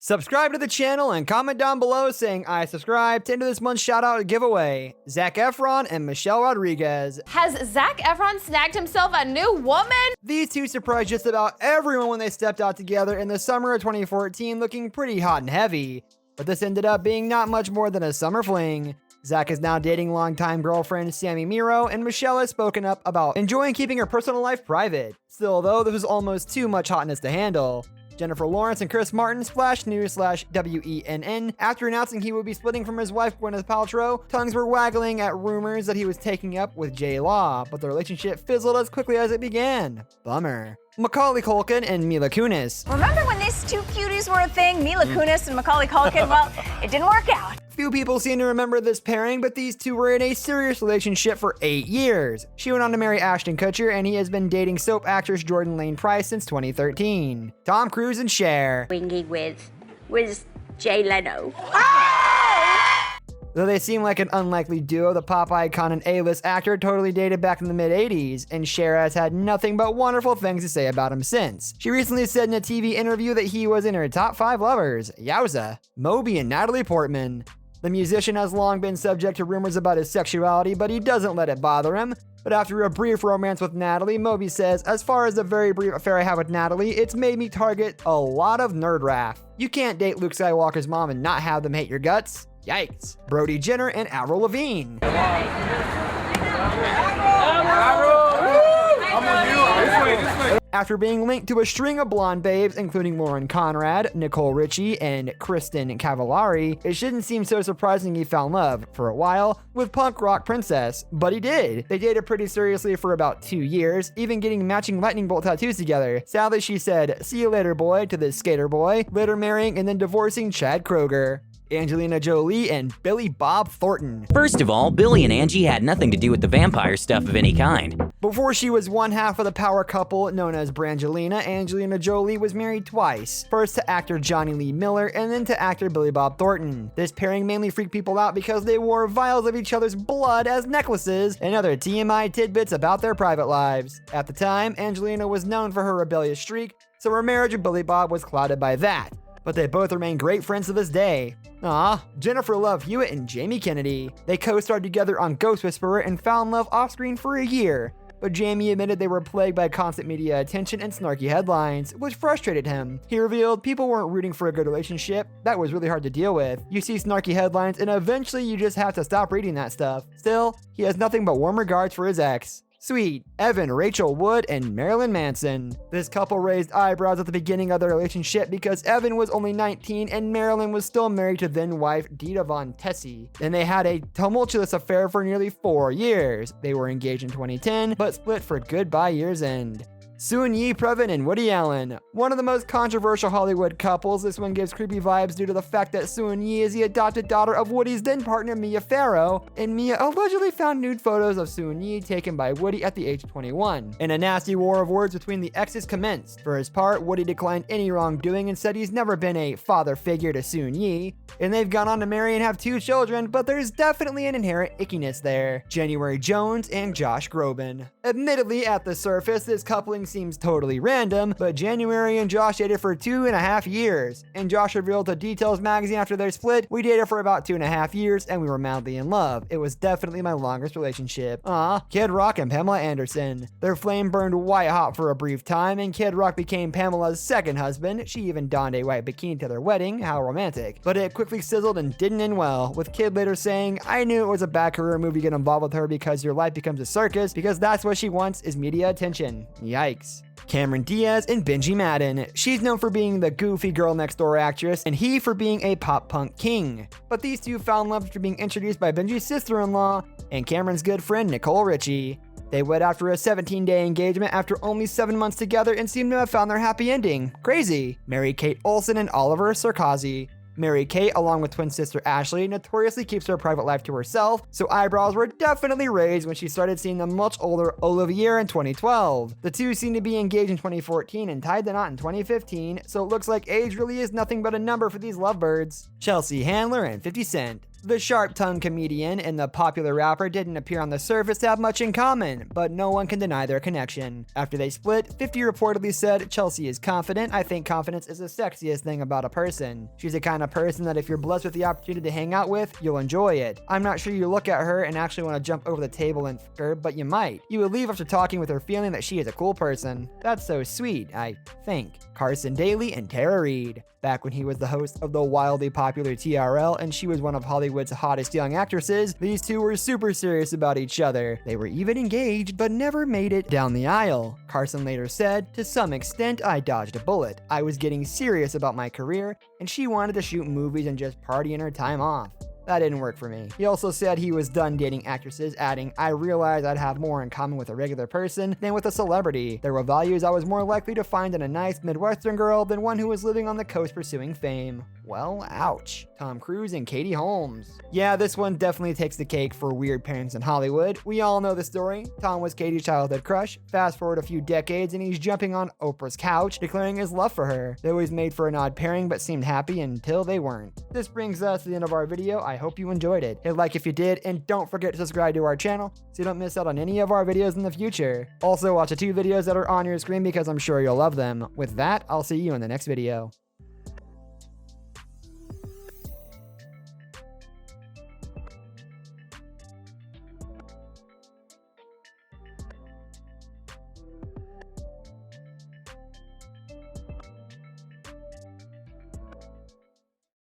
Subscribe to the channel and comment down below saying I subscribe to enter this month's shoutout giveaway. Zac Efron and Michelle Rodriguez. Has Zac Efron snagged himself a new woman? These two surprised just about everyone when they stepped out together in the summer of 2014 looking pretty hot and heavy. But this ended up being not much more than a summer fling. Zac is now dating longtime girlfriend Sammy Miro, and Michelle has spoken up about enjoying keeping her personal life private. Still though, this was almost too much hotness to handle. Jennifer Lawrence and Chris Martin splashed news/WENN after announcing he would be splitting from his wife Gwyneth Paltrow. Tongues were waggling at rumors that he was taking up with J Law, but the relationship fizzled as quickly as it began. Bummer. Macaulay Culkin and Mila Kunis. Remember when these two cuties were a thing? Mila Kunis and Macaulay Culkin? Well, it didn't work out. Few people seem to remember this pairing, but these two were in a serious relationship for 8 years. She went on to marry Ashton Kutcher, and he has been dating soap actress Jordan Lane Price since 2013. Tom Cruise and Cher. Wingy with Jay Leno. Though they seem like an unlikely duo, the pop icon and A-list actor totally dated back in the mid-80s, and Cher has had nothing but wonderful things to say about him since. She recently said in a TV interview that he was in her top 5 lovers. Yowza. Moby and Natalie Portman. The musician has long been subject to rumors about his sexuality, but he doesn't let it bother him. But after a brief romance with Natalie, Moby says, "As far as the very brief affair I had with Natalie, it's made me target a lot of nerd wrath. You can't date Luke Skywalker's mom and not have them hate your guts. Yikes." Brody Jenner and Avril Lavigne. After being linked to a string of blonde babes, including Lauren Conrad, Nicole Richie, and Kristen Cavallari, it shouldn't seem so surprising he found love, for a while, with punk rock princess. But he did. They dated pretty seriously for about 2 years, even getting matching lightning bolt tattoos together. Sadly, she said, "See you later, boy," to this skater boy, later marrying and then divorcing Chad Kroger. Angelina Jolie and Billy Bob Thornton. First of all, Billy and Angie had nothing to do with the vampire stuff of any kind. Before she was one half of the power couple known as Brangelina, Angelina Jolie was married twice. First to actor Johnny Lee Miller and then to actor Billy Bob Thornton. This pairing mainly freaked people out because they wore vials of each other's blood as necklaces and other TMI tidbits about their private lives. At the time, Angelina was known for her rebellious streak, so her marriage with Billy Bob was clouded by that. But they both remain great friends to this day. Jennifer Love Hewitt and Jamie Kennedy. They co-starred together on Ghost Whisperer and found love off-screen for a year. But Jamie admitted they were plagued by constant media attention and snarky headlines, which frustrated him. He revealed people weren't rooting for a good relationship. That was really hard to deal with. You see snarky headlines and eventually you just have to stop reading that stuff. Still, he has nothing but warm regards for his ex. Sweet. Evan Rachel Wood and Marilyn Manson. This couple raised eyebrows at the beginning of their relationship because Evan was only 19 and Marilyn was still married to then wife Dita Von Teese. Then they had a tumultuous affair for nearly 4 years. They were engaged in 2010, but split for good by year's end. Soon-Yi Previn and Woody Allen. One of the most controversial Hollywood couples, this one gives creepy vibes due to the fact that Soon-Yi is the adopted daughter of Woody's then partner Mia Farrow, and Mia allegedly found nude photos of Soon-Yi taken by Woody at the age of 21. And a nasty war of words between the exes commenced. For his part, Woody declined any wrongdoing and said he's never been a father figure to Soon-Yi, and they've gone on to marry and have 2 children, but there's definitely an inherent ickiness there. January Jones and Josh Groban. Admittedly, at the surface, this coupling seems totally random, but January and Josh dated for 2.5 years, and Josh revealed to Details magazine after their split, "We dated for about 2.5 years and we were madly in love. It was definitely my longest relationship." Kid Rock and Pamela Anderson. Their flame burned white hot for a brief time, and Kid Rock became Pamela's second husband. She even donned a white bikini to their wedding. How romantic. But it quickly sizzled and didn't end well, with Kid later saying, "I knew it was a bad career move to get involved with her because your life becomes a circus, because that's what she wants is media attention." Yikes. Cameron Diaz and Benji Madden. She's known for being the goofy girl next door actress, and he for being a pop punk king. But these two found love after being introduced by Benji's sister-in-law and Cameron's good friend Nicole Richie. They wed after a 17-day engagement after only 7 months together and seem to have found their happy ending. Crazy. Mary-Kate Olsen and Oliver Sarkozy. Mary-Kate, along with twin sister Ashley, notoriously keeps her private life to herself, so eyebrows were definitely raised when she started seeing the much older Olivier in 2012. The two seem to be engaged in 2014 and tied the knot in 2015, so it looks like age really is nothing but a number for these lovebirds. Chelsea Handler and 50 Cent. The sharp-tongued comedian and the popular rapper didn't appear on the surface to have much in common, but no one can deny their connection. After they split, 50 reportedly said, "Chelsea is confident. I think confidence is the sexiest thing about a person. She's the kind of person that if you're blessed with the opportunity to hang out with, you'll enjoy it. I'm not sure you look at her and actually want to jump over the table and f her, but you might. You would leave after talking with her feeling that she is a cool person. That's so sweet, I think." Carson Daly and Tara Reid. Back when he was the host of the wildly popular TRL and she was one of Hollywood's hottest young actresses, these two were super serious about each other. They were even engaged, but never made it down the aisle. Carson later said, "To some extent, I dodged a bullet. I was getting serious about my career, and she wanted to shoot movies and just party in her time off. That didn't work for me." He also said he was done dating actresses, adding, "I realized I'd have more in common with a regular person than with a celebrity. There were values I was more likely to find in a nice Midwestern girl than one who was living on the coast pursuing fame." Well, ouch. Tom Cruise and Katie Holmes. Yeah, this one definitely takes the cake for weird parents in Hollywood. We all know the story. Tom was Katie's childhood crush. Fast forward a few decades and he's jumping on Oprah's couch, declaring his love for her. They always made for an odd pairing but seemed happy until they weren't. This brings us to the end of our video. I hope you enjoyed it. Hit like if you did, and don't forget to subscribe to our channel so you don't miss out on any of our videos in the future. Also, watch the 2 videos that are on your screen because I'm sure you'll love them. With that, I'll see you in the next video.